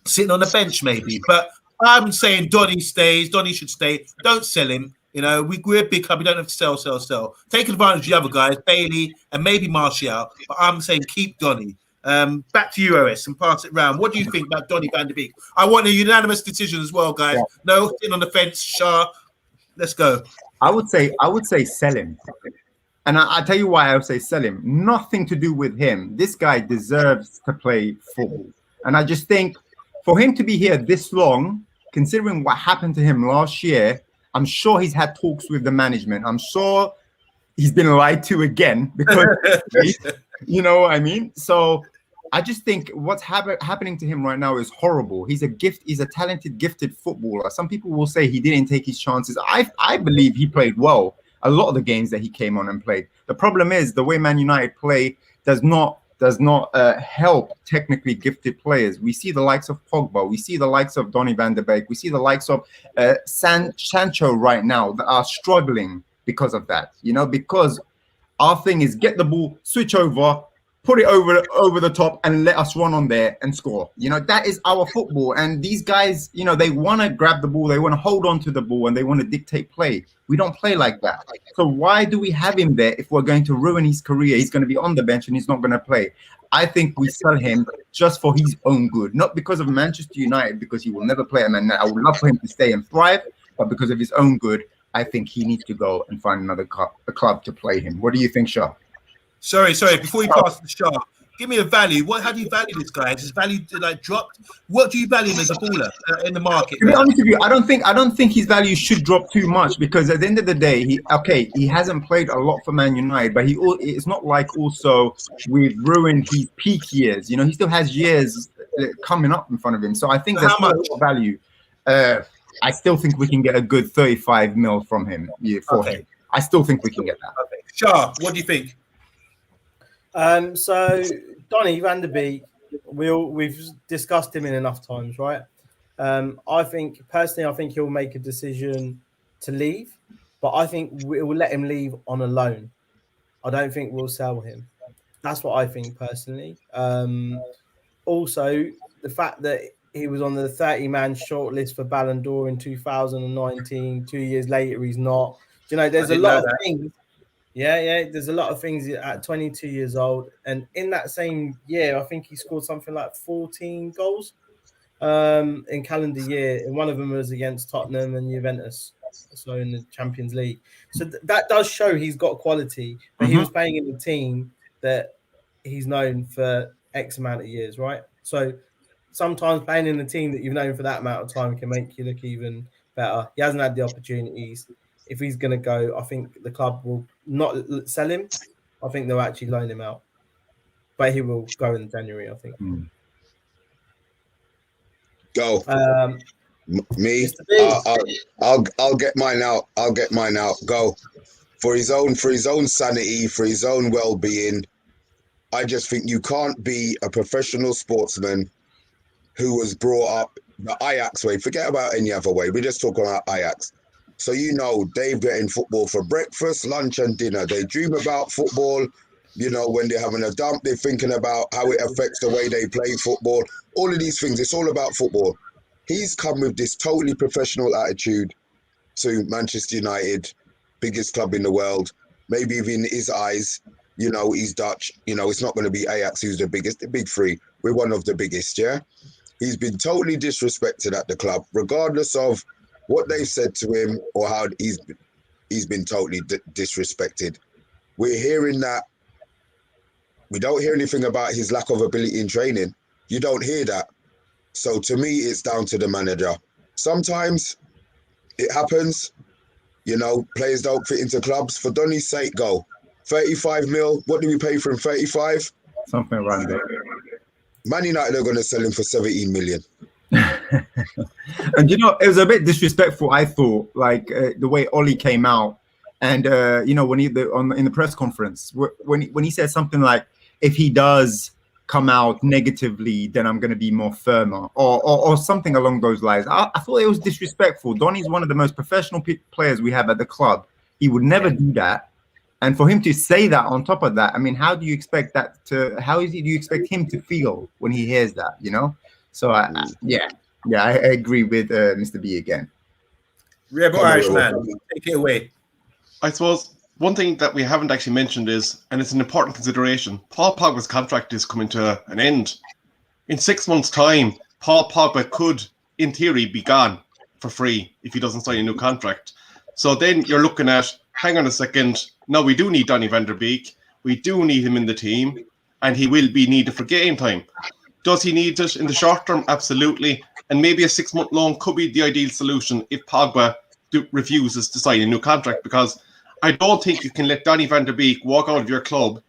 sitting on the bench maybe. But I'm saying Donny stays. Donny should stay. Don't sell him. You know, we're a big club. We don't have to sell. Take advantage of the other guys, Bailey and maybe Martial. But I'm saying keep Donny. Back to you, OS, and pass it round. What do you think about Donny van de Beek? I want a unanimous decision as well, guys. Yeah. No sitting on the fence. Shah, let's go. I would say sell him. And I tell you why I would say sell him. Nothing to do with him. This guy deserves to play football. And I just think for him to be here this long, considering what happened to him last year, I'm sure he's had talks with the management. I'm sure he's been lied to again because, you know what I mean? So I just think what's happening to him right now is horrible. He's a talented, gifted footballer. Some people will say he didn't take his chances. I believe he played well a lot of the games that he came on and played. The problem is the way Man United play does not help technically gifted players. We see the likes of Pogba, we see the likes of Donny van de Beek, we see the likes of Sancho right now that are struggling because of that. You know, because our thing is get the ball, switch over, put it over the top, and let us run on there and score. You know, that is our football. And these guys, you know, they want to grab the ball, they want to hold on to the ball, and they want to dictate play. We don't play like that. So why do we have him there if we're going to ruin his career? He's going to be on the bench and he's not going to play. I think we sell him just for his own good, not because of Manchester United, because he will never play. And I would love for him to stay and thrive, but because of his own good, I think he needs to go and find another club to play him. What do you think, Shah? Sorry. Before you pass the Shah, give me a value. How do you value this guy? Has his value like dropped? What do you value him as a baller in the market? To be honest with you, I don't think his value should drop too much, because at the end of the day, he hasn't played a lot for Man United, but it's not like also we've ruined his peak years. You know, he still has years coming up in front of him. So I think there's a lot of value. I still think we can get a good 35 mil from him for him. I still think we can get that. Okay. Shah, what do you think? So Donny van de Beek, we've discussed him in enough times, right? I think he'll make a decision to leave, but I think we'll let him leave on a loan. I don't think we'll sell him. That's what I think personally. Also, the fact that he was on the 30-man shortlist for Ballon d'Or in 2019, 2 years later he's not. You know, there's a lot of things. Yeah. There's a lot of things at 22 years old. And in that same year, I think he scored something like 14 goals in calendar year. And one of them was against Tottenham and Juventus, so in the Champions League. So that does show he's got quality. But he was playing in the team that he's known for X amount of years, right? So sometimes playing in the team that you've known for that amount of time can make you look even better. He hasn't had the opportunities. If he's going to go, I think the club will not sell him. I think they'll actually loan him out. But he will go in January, I think. Go. Me? I'll get mine out. Go. For his own sanity, for his own well-being, I just think you can't be a professional sportsman who was brought up the Ajax way. Forget about any other way. We're just talking about Ajax. So, you know, they've getting football for breakfast, lunch and dinner. They dream about football. You know, when they're having a dump, they're thinking about how it affects the way they play football. All of these things, it's all about football. He's come with this totally professional attitude to Manchester United, biggest club in the world. Maybe even in his eyes, you know, he's Dutch. You know, it's not going to be Ajax who's the biggest, the big three. We're one of the biggest, yeah? He's been totally disrespected at the club, regardless of what they've said to him or how he's been totally disrespected. We're hearing that. We don't hear anything about his lack of ability in training. You don't hear that. So to me, it's down to the manager. Sometimes it happens. You know, players don't fit into clubs. For Donny's sake, go. 35 mil. What do we pay for him? 35? Something around there. Man United are going to sell him for 17 million. And you know, it was a bit disrespectful, I thought, like the way Oli came out, and you know, when in the press conference, when he said something like, "If he does come out negatively, then I'm going to be more firmer," or something along those lines. I thought it was disrespectful. Donny's one of the most professional players we have at the club. He would never do that, and for him to say that on top of that, I mean, how do you expect that to? Do you expect him to feel when he hears that? You know. So I agree with Mr. B again. Rebel Irishman, take it away. I suppose one thing that we haven't actually mentioned is, and it's an important consideration, Paul Pogba's contract is coming to an end. In 6 months' time, Paul Pogba could, in theory, be gone for free if he doesn't sign a new contract. So then you're looking at, hang on a second, no, we do need Donny van der Beek. We do need him in the team, and he will be needed for game time. Does he need it in the short term? Absolutely. And maybe a 6-month loan could be the ideal solution if Pogba refuses to sign a new contract, because I don't think you can let Donny van der Beek walk out of your club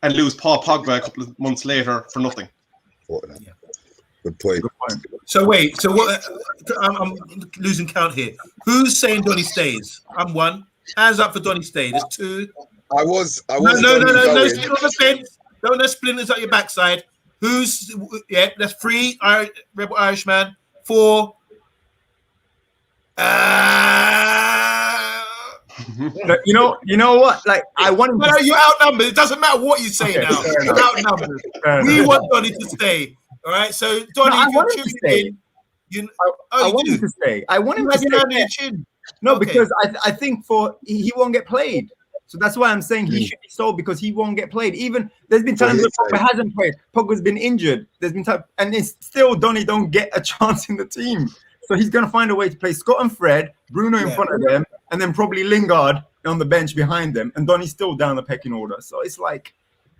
and lose Paul Pogba a couple of months later for nothing. Yeah. Good point. So wait, so what? I'm losing count here. Who's saying Donny stays? I'm one. Hands up for Donny stay. There's two. I was. No, sit on the fence. No splinters at your backside. Who's? Yeah, that's 3. Rebel Irishman. 4. You know what? Like, I want. No, you're outnumbered. It doesn't matter what you say now. You're outnumbered. We want Donny to stay. All right. So Donny, I if want you're him to tuning stay. in, I want him to stay. I want him to stay. No, Okay. because I think he won't get played. So that's why I'm saying he should be sold, because he won't get played. Even there's been times where Pogba hasn't played. Pogba's been injured. There's been time, and it's still Donny don't get a chance in the team. So he's going to find a way to play Scott and Fred, Bruno in front of them, and then probably Lingard on the bench behind them, and Donny's still down the pecking order. So it's like,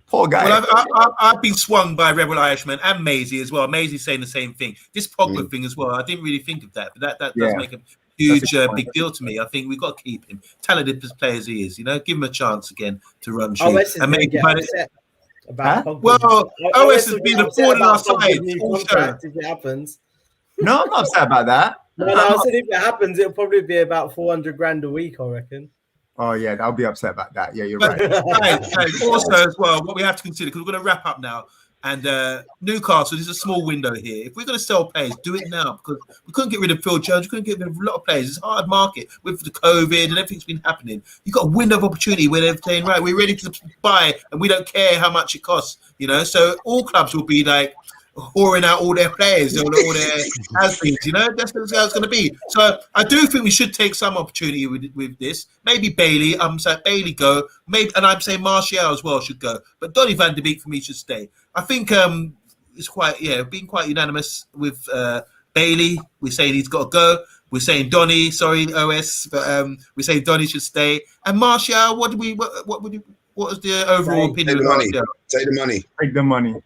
poor guy. Well, I've been swung by Rebel Irishman and Maisey as well. Maisey's saying the same thing. This Pogba thing as well. I didn't really think of that, but that does make a huge big deal to me. I think we've got to keep him. Talented player as he is, give him a chance again to run through. And maybe about Pogba. Well, OS has been a thorn in our side. If it happens. No, I'm not upset about that. No, I said if it happens, it'll probably be about 400 grand a week, I reckon. Oh yeah, I'll be upset about that. Yeah, you're right. right. Also, as well, what we have to consider, because we're going to wrap up now, and Newcastle, there's a small window here. If we're going to sell players, do it now, because we couldn't get rid of Phil Jones, we couldn't get rid of a lot of players. It's a hard market with the COVID and everything's been happening. You've got a window of opportunity where they're saying, right, we're ready to buy, and we don't care how much it costs. So all clubs will be like whoring out all their players, all their has-beens, that's how it's going to be. So I do think we should take some opportunity with this. Maybe Bailey, I'm saying Bailey go, maybe, and I'm saying Martial as well should go. But Donny van der Beek for me should stay. I think it's being quite unanimous with Bailey. We're saying he's got to go. We're saying Donny, sorry OS, but we're saying Donny should stay. And Martial, what was the overall opinion of Martial? Take the money. Take the money.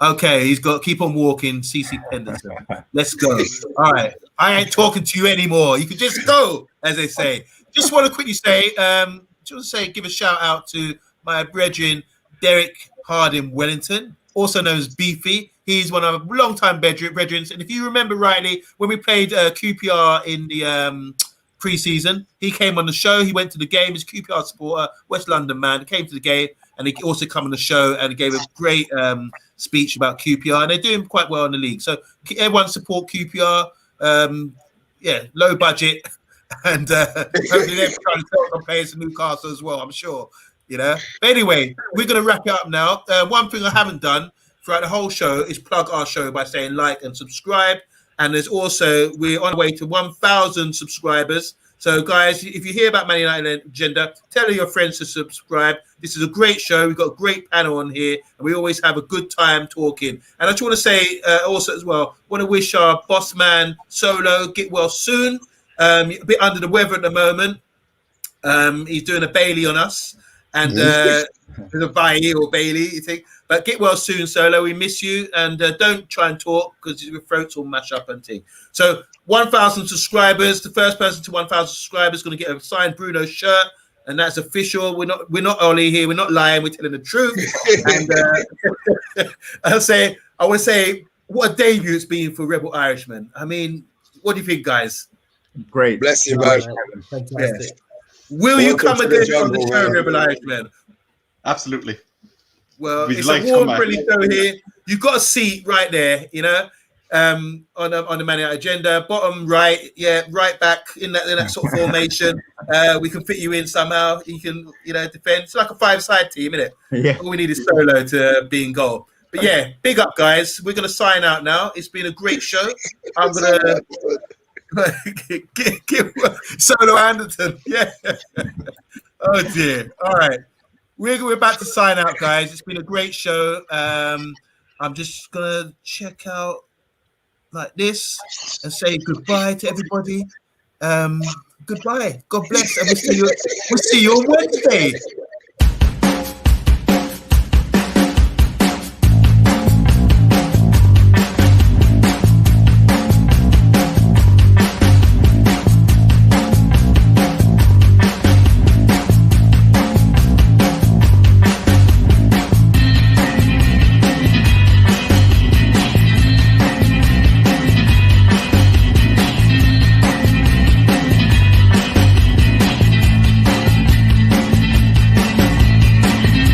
Okay, he's got to keep on walking. CC Penderson. Let's go. All right. I ain't talking to you anymore. You can just go, as they say. Just want to quickly say, give a shout out to my brethren, Derek Harding Wellington, also known as Beefy. He's one of our long-time brethren. And if you remember rightly, when we played QPR in the pre-season, he came on the show. He went to the game. He's a QPR supporter, West London man. He came to the game, and he also came on the show and gave a great speech about QPR, and they're doing quite well in the league. So everyone support QPR. Low budget, and hopefully they're trying to sell some players to Newcastle as well, I'm sure. But anyway, we're going to wrap it up now. One thing I haven't done throughout the whole show is plug our show by saying like and subscribe. And there's also, we're on the way to 1,000 subscribers. So, guys, if you hear about Man United Agenda, tell your friends to subscribe. This is a great show. We've got a great panel on here, and we always have a good time talking. And I just want to say also as well, want to wish our boss man, Solo, get well soon. A bit under the weather at the moment. He's doing a Bailey on us. And a Bailey or Bailey, you think. But get well soon, Solo. We miss you. And don't try and talk because your throats will mash up and thing. So 1,000 subscribers. The first person to 1,000 subscribers is going to get a signed Bruno shirt. And that's official. We're not Ollie here. We're not lying. We're telling the truth. And I want to say, what a debut it's been for Rebel Irishman. I mean, what do you think, guys? Great. Bless you, man. Fantastic. Yes. Will you come again on the show, Rebel Irishman? Absolutely. Well, it's a warm, friendly show here. You've got a seat right there, on the Man United Agenda, bottom right, right back in that sort of formation. We can fit you in somehow. You can, defend. It's like a 5-side team, isn't it? Yeah. All we need is Solo to be in goal. But yeah, big up, guys. We're gonna sign out now. It's been a great show. I'm gonna Solo Anderton. Yeah. Oh dear. All right. We're about to sign out, guys. It's been a great show. I'm just gonna check out like this and say goodbye to everybody. Goodbye. God bless. And we'll see you on Wednesday.